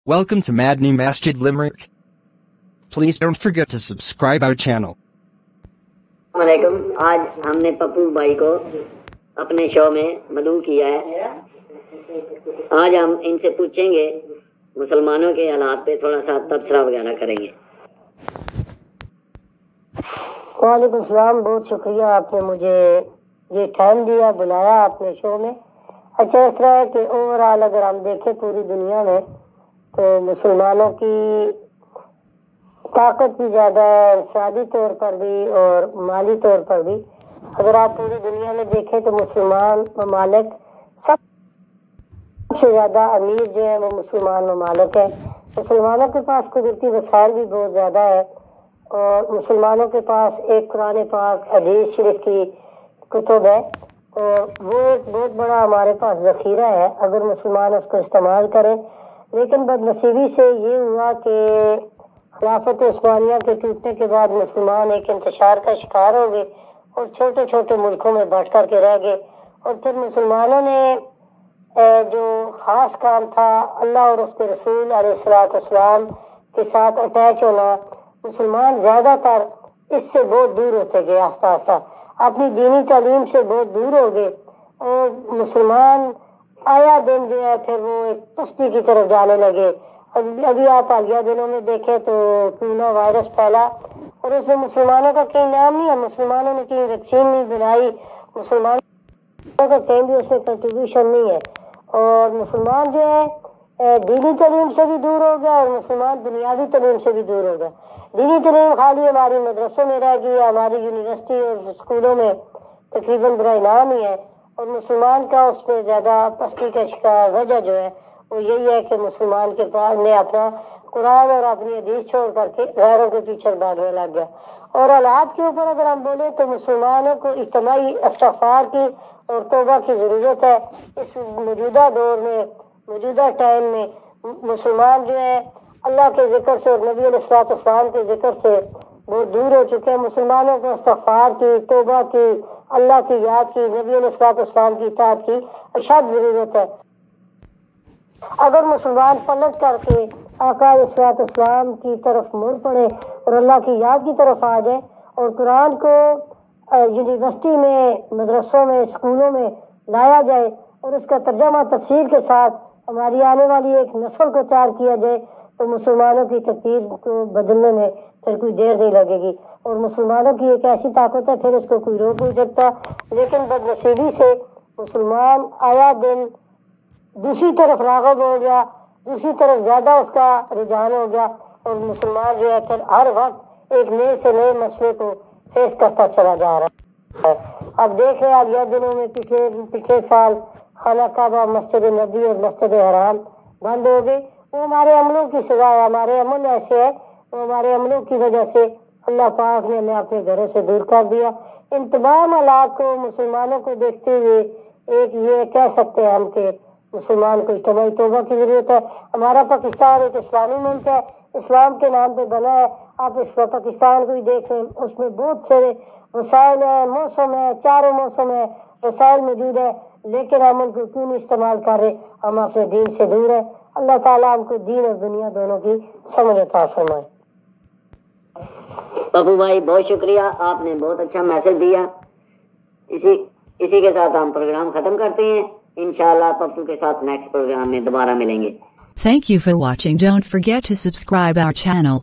Welcome to Madni Masjid Limerick. Please don't forget to subscribe our channel. वालेकुम। आज हमने पप्पू भाई को अपने शो में मदऊ किया है। आज हम इनसे पूछेंगे, मुसलमानों के हालात पे थोड़ा सा तबसरा वगैरह करेंगे। वालेकुम सलाम, बहुत शुक्रिया आपने मुझे ये टाइम दिया, बुलाया आपने शो में। अच्छा, इस तरह है कि ओवरऑल अगर हम देखें पूरी दुनिया में तो मुसलमानों की ताकत भी ज़्यादा है, इंफरादी तौर पर भी और माली तौर पर भी। अगर आप पूरी दुनिया में देखें तो मुसलमान ममालिक सबसे ज़्यादा अमीर जो है वो मुसलमान ममालिक है। मुसलमानों के पास कुदरती वसाइल भी बहुत ज़्यादा है और मुसलमानों के पास एक कुरान पाक हदीस शरीफ की कुतुब है और वो एक बहुत बड़ा हमारे पास ज़ख़ीरा है अगर मुसलमान उसको इस्तेमाल करें। लेकिन बदनसीबी से ये हुआ कि खिलाफत उस्मानिया के टूटने के बाद मुसलमान एक इंतशार का शिकार हो गए और छोटे छोटे मुल्कों में बट कर के रह गए। और फिर मुसलमानों ने जो ख़ास काम था अल्लाह और उसके रसूल अलैहिस्सलाम के साथ अटैच होना, मुसलमान ज़्यादातर इससे बहुत दूर होते गए, आस्ता आस्ता अपनी दीनी तालीम से बहुत दूर हो गए और मुसलमान आया दिन जो है फिर वो एक पस्ती की तरफ जाने लगे। अभी आप हालिया दिनों में देखें तो कोरोना वायरस फैला और उसमें मुसलमानों का कहीं नाम नहीं है, मुसलमानों ने कहीं वैक्सीन नहीं बनाई, मुसलमानों का कहीं भी उसमें कंट्रीब्यूशन नहीं है और मुसलमान जो है दीनी तालीम से भी दूर हो गया और मुसलमान दुनियावी तालीम से भी दूर हो गया। दीनी तालीम खाली हमारी मदरसों में रह गई, हमारी यूनिवर्सिटी और स्कूलों में तकरीबन बराए नाम ही है और मुसलमान का उसमें ज़्यादा पस्ती का शिकार वजह जो है वो यही है कि मुसलमान के पास ने अपना कुरान और अपनी हदीस छोड़ करके गैरों के पीछे भागने लग गया। और हालात के ऊपर अगर हम बोले तो मुसलमानों को इज्तिमाई इस्तिग़फ़ार की और तौबा की ज़रूरत है। इस मौजूदा दौर में, मौजूदा टाइम में मुसलमान जो है अल्लाह के ज़िक्र से और नबी अलैहिस्सलाम के ज़िक्र से बहुत दूर हो चुके हैं। मुसलमानों को इस्तिग़फ़ार की, तौबा की, अल्लाह की याद की, नबी अलैहिस्सलाम की इताअत की अशद ज़रूरत है। अगर मुसलमान पलट करके आका अलैहिस्सलाम की तरफ मुड़ पड़े और अल्लाह की याद की तरफ आ जाए और कुरान को यूनिवर्सिटी में, मदरसों में, स्कूलों में लाया जाए और इसका तर्जमा तफसीर के साथ हमारी आने वाली एक नस्ल को तैयार किया जाए तो मुसलमानों की तकदीर को बदलने में फिर कोई देर नहीं लगेगी। और मुसलमानों की एक ऐसी ताकत है फिर इसको कोई रोक नहीं सकता। लेकिन बदनसीबी से मुसलमान आया दिन दूसरी तरफ राग़िब हो गया, दूसरी तरफ ज़्यादा उसका रुझान हो गया और मुसलमान जो है फिर हर वक्त एक नए से नए मसले को फेस करता चला जा रहा है। अब देख रहे हैं हालिया दिनों में पिछले साल खाना काबा, मस्जिद नबी और मस्जिद हराम बंद हो गए। वो हमारे अमलों की सज़ा है, हमारे अमल ऐसे है, वो हमारे अमलों की वजह से अल्लाह पाक ने हमें अपने घरों से दूर कर दिया। इन तमाम हालात को मुसलमानों को देखते हुए एक ये कह सकते हैं हम कि मुसलमान को इज्तिमाई तौबा की ज़रूरत है। हमारा पाकिस्तान एक इस्लामी मुल्क है, इस्लाम के नाम पे बना है। आप इस पाकिस्तान को ही देख लें, उसमें बहुत सारे वसाइल हैं, मौसम है, चारों मौसम है, वसाइल मौजूद है, लेकिन हम उनको क्यों नहीं इस्तेमाल कर रहे? हम अपने दीन से दूर हैं। अल्लाह ताला हमको दीन और दुनिया दोनों की समझ अता फरमाए। पप्पू भाई बहुत शुक्रिया, आपने बहुत अच्छा मैसेज दिया। इसी के साथ हम प्रोग्राम ख़त्म करते हैं। इंशाल्लाह पप्पू के साथ नेक्स्ट प्रोग्राम में दोबारा मिलेंगे। Thank you for watching. Don't forget to subscribe our channel.